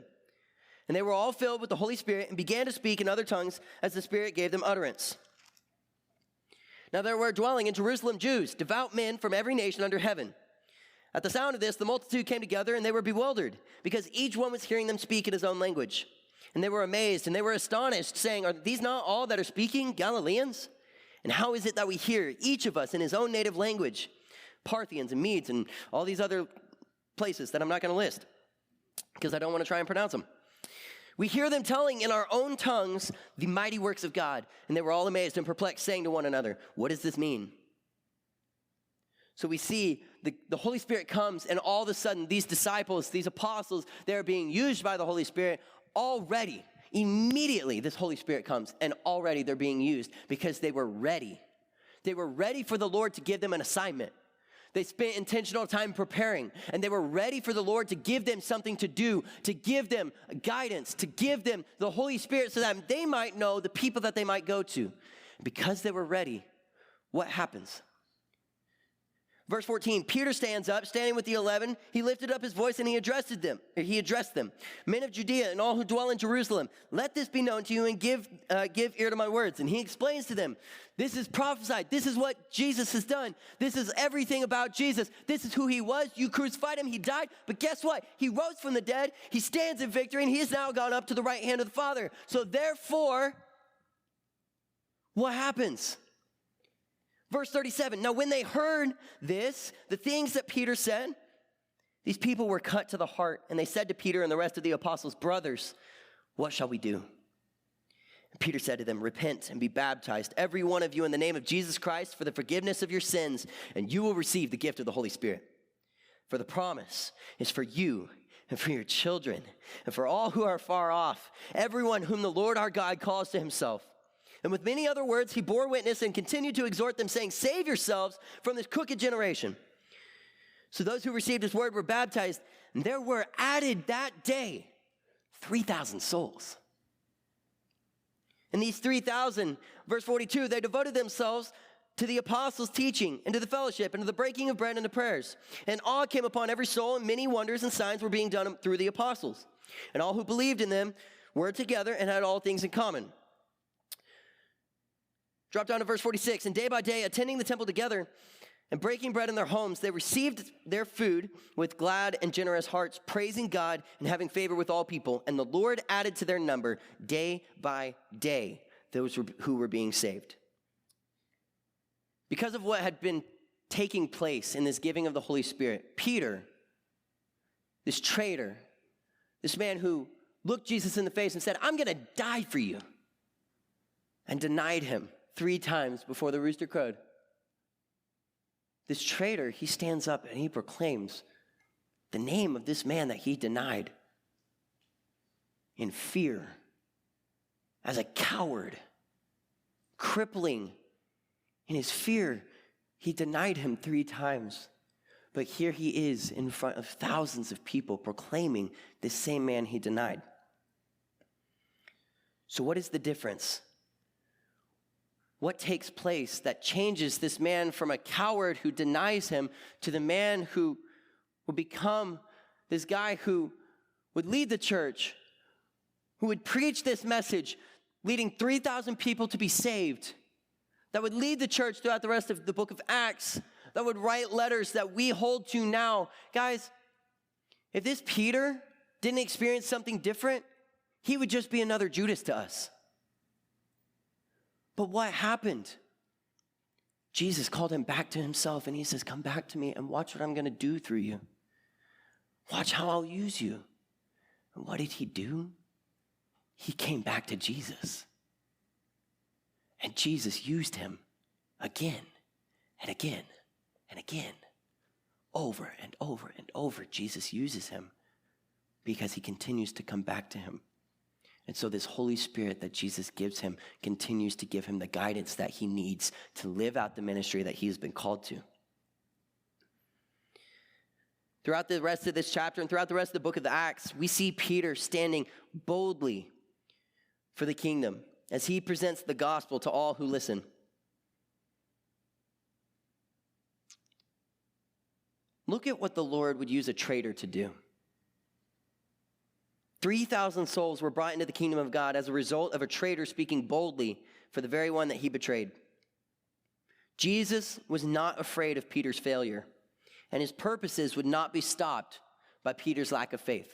And they were all filled with the Holy Spirit and began to speak in other tongues as the Spirit gave them utterance. Now there were dwelling in Jerusalem Jews, devout men from every nation under heaven. At the sound of this, the multitude came together, and they were bewildered, because each one was hearing them speak in his own language. And they were amazed, and they were astonished, saying, are these not all that are speaking Galileans? And how is it that we hear, each of us in his own native language? Parthians and Medes and all these other places that I'm not going to list, because I don't want to try and pronounce them. We hear them telling in our own tongues the mighty works of God. And they were all amazed and perplexed, saying to one another, what does this mean? So we see the Holy Spirit comes, and all of a sudden, these disciples, these apostles, they're being used by the Holy Spirit already. Immediately, this Holy Spirit comes, and already they're being used because they were ready. They were ready for the Lord to give them an assignment. They spent intentional time preparing, and they were ready for the Lord to give them something to do, to give them guidance, to give them the Holy Spirit so that they might know the people that they might go to. Because they were ready, what happens? Verse 14, Peter stands up, standing with the 11. He lifted up his voice and he addressed them. Men of Judea and all who dwell in Jerusalem, let this be known to you and give ear to my words. And he explains to them, this is prophesied. This is what Jesus has done. This is everything about Jesus. This is who he was. You crucified him. He died. But guess what? He rose from the dead. He stands in victory, and he has now gone up to the right hand of the Father. So therefore, what happens? Verse 37, now when they heard this, the things that Peter said, these people were cut to the heart, and they said to Peter and the rest of the apostles, brothers, what shall we do? And Peter said to them, repent and be baptized, every one of you, in the name of Jesus Christ for the forgiveness of your sins, and you will receive the gift of the Holy Spirit. For the promise is for you and for your children and for all who are far off, everyone whom the Lord our God calls to himself. And with many other words, he bore witness and continued to exhort them, saying, save yourselves from this crooked generation. So those who received his word were baptized, and there were added that day 3,000 souls. And these 3,000, verse 42, they devoted themselves to the apostles' teaching and to the fellowship and to the breaking of bread and to prayers. And awe came upon every soul, and many wonders and signs were being done through the apostles. And all who believed in them were together and had all things in common. Drop down to verse 46. And day by day, attending the temple together and breaking bread in their homes, they received their food with glad and generous hearts, praising God and having favor with all people. And the Lord added to their number day by day those who were being saved. Because of what had been taking place in this giving of the Holy Spirit, Peter, this traitor, this man who looked Jesus in the face and said, I'm going to die for you, and denied him 3 times before the rooster crowed. This traitor, he stands up and he proclaims the name of this man that he denied in fear, as a coward, crippling. In his fear, he denied him 3 times. But here he is in front of thousands of people proclaiming this same man he denied. So what is the difference? What takes place that changes this man from a coward who denies him to the man who will become this guy who would lead the church, who would preach this message, leading 3,000 people to be saved, that would lead the church throughout the rest of the book of Acts, that would write letters that we hold to now. Guys, if this Peter didn't experience something different, he would just be another Judas to us. But what happened? Jesus called him back to himself, and he says, come back to me and watch what I'm going to do through you. Watch how I'll use you. And what did he do? He came back to Jesus. And Jesus used him again and again and again. Over and over and over, Jesus uses him because he continues to come back to him. And so this Holy Spirit that Jesus gives him continues to give him the guidance that he needs to live out the ministry that he has been called to. Throughout the rest of this chapter and throughout the rest of the book of the Acts, we see Peter standing boldly for the kingdom as he presents the gospel to all who listen. Look at what the Lord would use a traitor to do. 3,000 souls were brought into the kingdom of God as a result of a traitor speaking boldly for the very one that he betrayed. Jesus was not afraid of Peter's failure, and his purposes would not be stopped by Peter's lack of faith.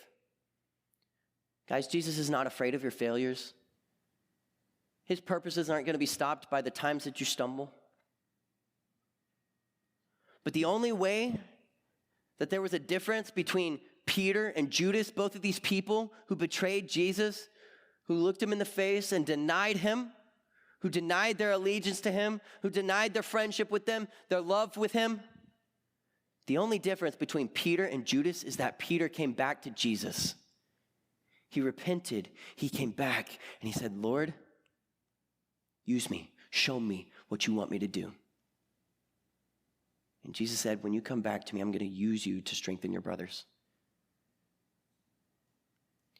Guys, Jesus is not afraid of your failures. His purposes aren't going to be stopped by the times that you stumble. But the only way that there was a difference between Peter and Judas, both of these people who betrayed Jesus, who looked him in the face and denied him, who denied their allegiance to him, who denied their friendship with them, their love with him. The only difference between Peter and Judas is that Peter came back to Jesus. He repented, he came back, and he said, Lord, use me, show me what you want me to do. And Jesus said, when you come back to me, I'm going to use you to strengthen your brothers.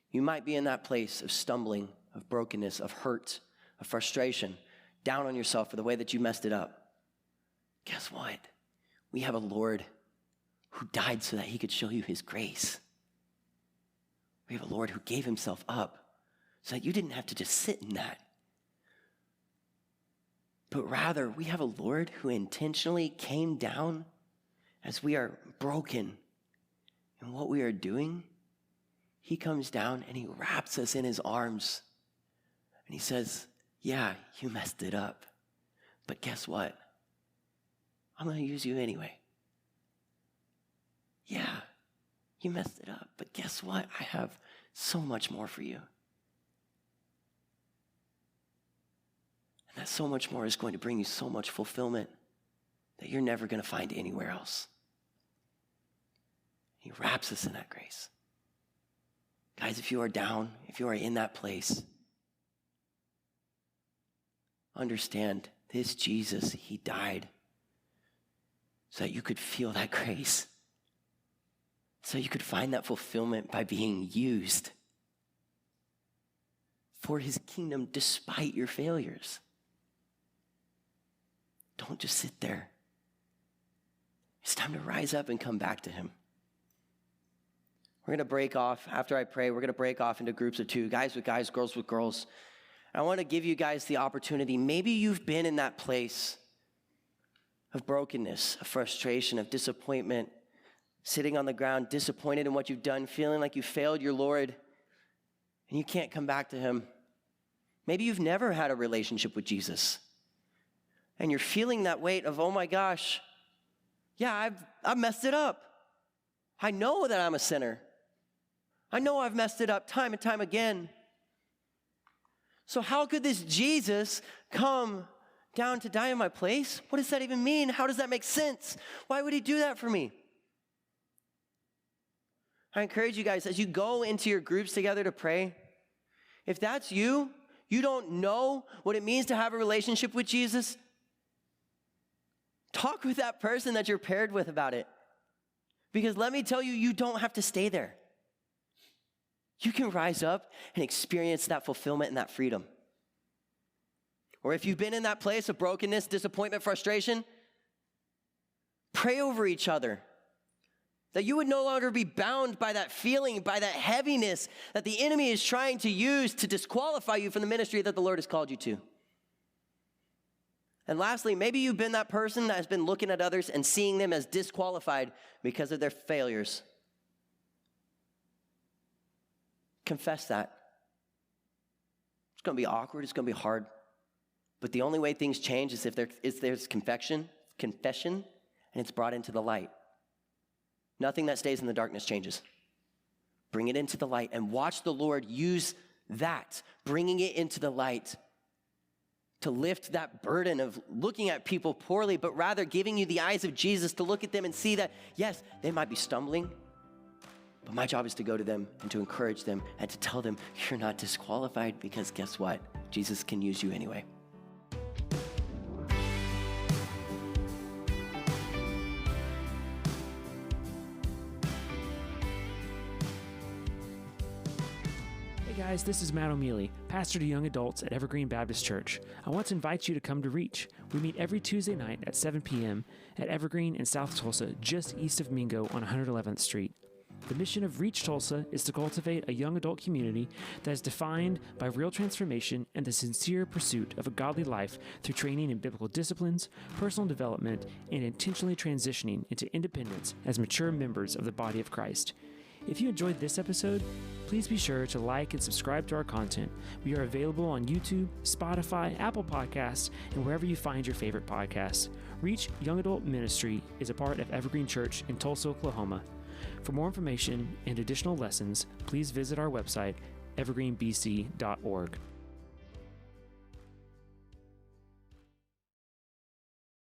You might be in that place of stumbling, of brokenness, of hurt, of frustration, down on yourself for the way that you messed it up. Guess what? We have a Lord who died so that he could show you his grace. We have a Lord who gave himself up so that you didn't have to just sit in that. But rather, we have a Lord who intentionally came down as we are broken in what we are doing. He comes down and he wraps us in his arms. And he says, yeah, you messed it up. But guess what? I'm going to use you anyway. Yeah, you messed it up. But guess what? I have so much more for you. And that so much more is going to bring you so much fulfillment that you're never going to find anywhere else. He wraps us in that grace. Guys, if you are down, if you are in that place, understand this Jesus, he died so that you could feel that grace, so you could find that fulfillment by being used for his kingdom despite your failures. Don't just sit there. It's time to rise up and come back to him. We're going to break off. After I pray, we're going to break off into groups of 2, guys with guys, girls with girls. And I want to give you guys the opportunity. Maybe you've been in that place of brokenness, of frustration, of disappointment, sitting on the ground, disappointed in what you've done, feeling like you failed your Lord, and you can't come back to him. Maybe you've never had a relationship with Jesus, and you're feeling that weight of, oh my gosh, yeah, I've messed it up. I know that I'm a sinner. I know I've messed it up time and time again. So how could this Jesus come down to die in my place? What does that even mean? How does that make sense? Why would he do that for me? I encourage you guys, as you go into your groups together to pray, if that's you, you don't know what it means to have a relationship with Jesus, talk with that person that you're paired with about it. Because let me tell you, you don't have to stay there. You can rise up and experience that fulfillment and that freedom. Or if you've been in that place of brokenness, disappointment, frustration, pray over each other. That you would no longer be bound by that feeling, by that heaviness that the enemy is trying to use to disqualify you from the ministry that the Lord has called you to. And lastly, maybe you've been that person that has been looking at others and seeing them as disqualified because of their failures. Confess that. It's going to be awkward. It's going to be hard. But the only way things change is if there's confession, and it's brought into the light. Nothing that stays in the darkness changes. Bring it into the light and watch the Lord use that, bringing it into the light to lift that burden of looking at people poorly, but rather giving you the eyes of Jesus to look at them and see that, yes, they might be stumbling, but my job is to go to them and to encourage them and to tell them you're not disqualified because guess what? Jesus can use you anyway. Hey guys, this is Matt O'Mealy, pastor to young adults at Evergreen Baptist Church. I want to invite you to come to Reach. We meet every Tuesday night at 7 p.m. at Evergreen in South Tulsa, just east of Mingo on 111th Street. The mission of Reach Tulsa is to cultivate a young adult community that is defined by real transformation and the sincere pursuit of a godly life through training in biblical disciplines, personal development, and intentionally transitioning into independence as mature members of the body of Christ. If you enjoyed this episode, please be sure to like and subscribe to our content. We are available on YouTube, Spotify, Apple Podcasts, and wherever you find your favorite podcasts. Reach Young Adult Ministry is a part of Evergreen Church in Tulsa, Oklahoma. For more information and additional lessons, please visit our website, evergreenbc.org.